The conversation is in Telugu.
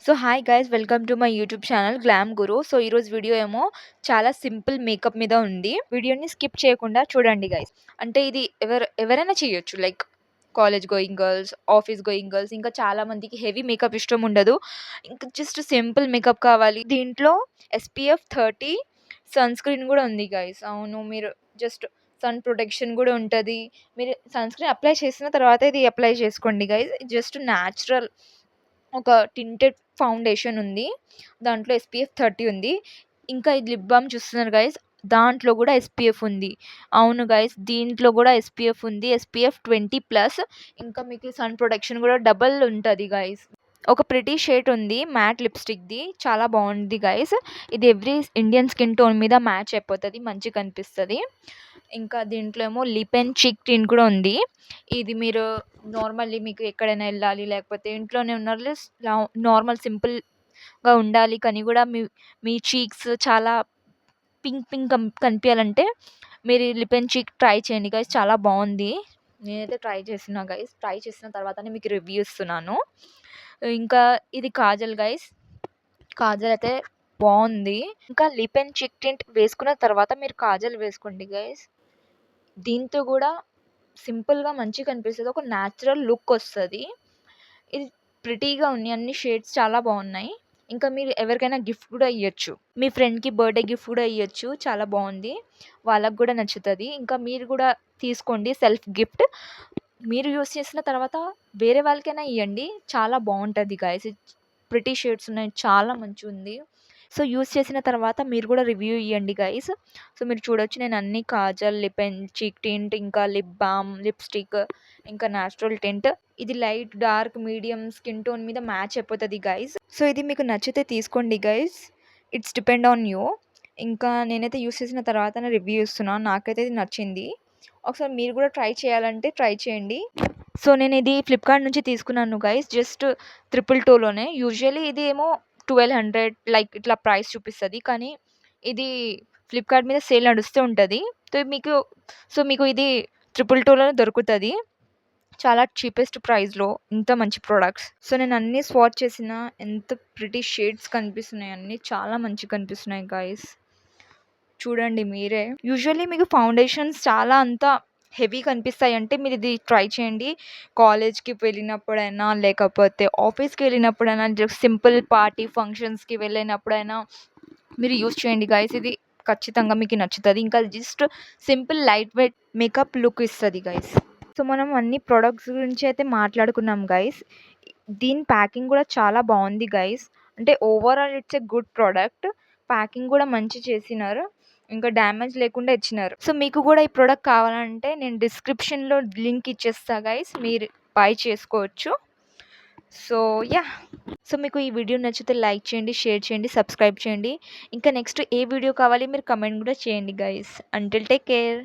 So hi guys, welcome to my YouTube channel glam Guru. So ఈరోజు వీడియో ఏమో చాలా సింపుల్ మేకప్ మీద ఉంది. వీడియోని స్కిప్ చేయకుండా చూడండి గైస్. అంటే ఇది ఎవరైనా చేయొచ్చు, like college going girls, office going girls, ఇంకా చాలా మందికి హెవీ మేకప్ ఇష్టం ఉండదు. ఇంకా జస్ట్ సింపుల్ మేకప్ కావాలి. దీంట్లో SPF 30 సన్ స్క్రీన్ కూడా ఉంది గైస్. అవును, మీరు జస్ట్ సన్ ప్రొటెక్షన్ కూడా ఉంటుంది. మీరు సన్ స్క్రీన్ అప్లై చేసిన తర్వాత ఇది అప్లై చేసుకోండి గైస్. జస్ట్ న్యాచురల్ ఒక టింటెడ్ ఫౌండేషన్ ఉంది. దాంట్లో SPF 30 ఉంది. ఇంకా ఇది లిప్ బామ్ చూస్తున్నారు గైస్, దాంట్లో కూడా SPF ఉంది. అవును గైస్, దీంట్లో కూడా SPF ఉంది, SPF 20+. ఇంకా మీకు సన్ ప్రొటెక్షన్ కూడా డబల్ ఉంటుంది గైస్. ఒక ప్రిటీ షేడ్ ఉంది, మ్యాట్ లిప్స్టిక్ది, చాలా బాగుంది గైస్. ఇది ఎవ్రీ ఇండియన్ స్కిన్ టోన్ మీద మ్యాచ్ అయిపోతుంది, మంచిగా కనిపిస్తుంది. ఇంకా దీంట్లో ఏమో లిప్ అండ్ చీక్ టిన్ కూడా ఉంది. ఇది మీరు నార్మల్లీ మీకు ఎక్కడైనా వెళ్ళాలి, లేకపోతే ఇంట్లోనే ఉన్నారు, నార్మల్ సింపుల్గా ఉండాలి, కానీ కూడా మీ చీక్స్ చాలా పింక్ పింక్ కనిపించాలంటే మీరు లిప్ అండ్ చీక్ ట్రై చేయండి గైస్, చాలా బాగుంది. నేనైతే ట్రై చేసిన గైస్, ట్రై చేసిన తర్వాతనే మీకు రివ్యూ ఇస్తున్నాను. ఇంకా ఇది కాజల్ గైస్, కాజల్ అయితే బాగుంది. ఇంకా లిప్ అండ్ చీక్ టింట్ వేసుకున్న తర్వాత మీరు కాజల్ వేసుకోండి గైస్. దీంతో కూడా సింపుల్గా మంచిగా కనిపిస్తుంది, ఒక న్యాచురల్ లుక్ వస్తుంది. ఇది ప్రిటీగా ఉన్నాయి, అన్ని షేడ్స్ చాలా బాగున్నాయి. ఇంకా మీరు ఎవరికైనా గిఫ్ట్ కూడా ఇవ్వచ్చు, మీ ఫ్రెండ్కి బర్త్డే గిఫ్ట్ కూడా ఇవ్వచ్చు, చాలా బాగుంది, వాళ్ళకు కూడా నచ్చుతుంది. ఇంకా మీరు కూడా తీసుకోండి సెల్ఫ్ గిఫ్ట్. మీరు యూస్ చేసిన తర్వాత వేరే వాళ్ళకైనా ఇవ్వండి, చాలా బాగుంటుంది గైస్. ప్రిటీ షేడ్స్ ఉన్నాయి, చాలా మంచిగా ఉంది. సో యూస్ చేసిన తర్వాత మీరు కూడా రివ్యూ ఇవ్వండి గైస్. సో మీరు చూడొచ్చు, నేను అన్ని కాజల్, లిప్ అండ్ చీక్ టింట్, ఇంకా లిప్ బామ్, లిప్స్టిక్, ఇంకా న్యాచురల్ టింట్. ఇది light, dark, medium skin tone మీద మ్యాచ్ అయిపోతుంది గైస్. సో ఇది మీకు నచ్చితే తీసుకోండి guys, it's depend on you. ఇంకా నేనైతే యూస్ చేసిన తర్వాత రివ్యూ ఇస్తున్నాను, నాకైతే ఇది నచ్చింది. ఒకసారి మీరు కూడా ట్రై చేయాలంటే ట్రై చేయండి. సో నేను ఇది ఫ్లిప్కార్ట్ నుంచి తీసుకున్నాను గైస్, జస్ట్ 222లోనే. యూజువల్లీ ఇది ఏమో 1200 లైక్ ఇట్లా ప్రైస్ చూపిస్తుంది, కానీ ఇది ఫ్లిప్కార్ట్ మీద సేల్ నడుస్తూ ఉంటుంది. సో మీకు ఇది 222లోనే దొరుకుతుంది, చాలా చీపెస్ట్ ప్రైస్లో, ఇంత మంచి ప్రోడక్ట్స్. సో నేను అన్నీ స్వాచ్ చేసిన, ఎంత ప్రిటీ షేడ్స్ కనిపిస్తున్నాయి, అన్నీ చాలా మంచిగా కనిపిస్తున్నాయి గైస్. చూడండి మీరే. యూజువల్లీ మీకు ఫౌండేషన్స్ చాలా అంతా హెవీ కనిపిస్తాయి అంటే మీరు ఇది ట్రై చేయండి. కాలేజ్కి వెళ్ళినప్పుడైనా, లేకపోతే ఆఫీస్కి వెళ్ళినప్పుడైనా, జస్ట్ సింపుల్ పార్టీ ఫంక్షన్స్కి వెళ్ళినప్పుడైనా మీరు యూస్ చేయండి గైస్. ఇది ఖచ్చితంగా మీకు నచ్చుతుంది. ఇంకా just simple light weight makeup look ఇస్తుంది గైస్. సో మనం అన్ని ప్రొడక్ట్స్ గురించి అయితే మాట్లాడుకున్నాం గైస్. దీని ప్యాకింగ్ కూడా చాలా బాగుంది గైస్. అంటే overall it's a good product. Packing కూడా మంచి చేసినారు, ఇంకా డ్యామేజ్ లేకుండా ఇచ్చినారు. సో మీకు కూడా ఈ ప్రోడక్ట్ కావాలంటే నేను డిస్క్రిప్షన్లో లింక్ ఇచ్చేస్తా గైస్, మీరు బై చేసుకోవచ్చు. సో యా, సో మీకు ఈ వీడియో నచ్చితే లైక్ చేయండి, షేర్ చేయండి, సబ్స్క్రైబ్ చేయండి. ఇంకా నెక్స్ట్ ఏ వీడియో కావాలి మీరు కమెంట్ కూడా చేయండి గైస్. Until take care.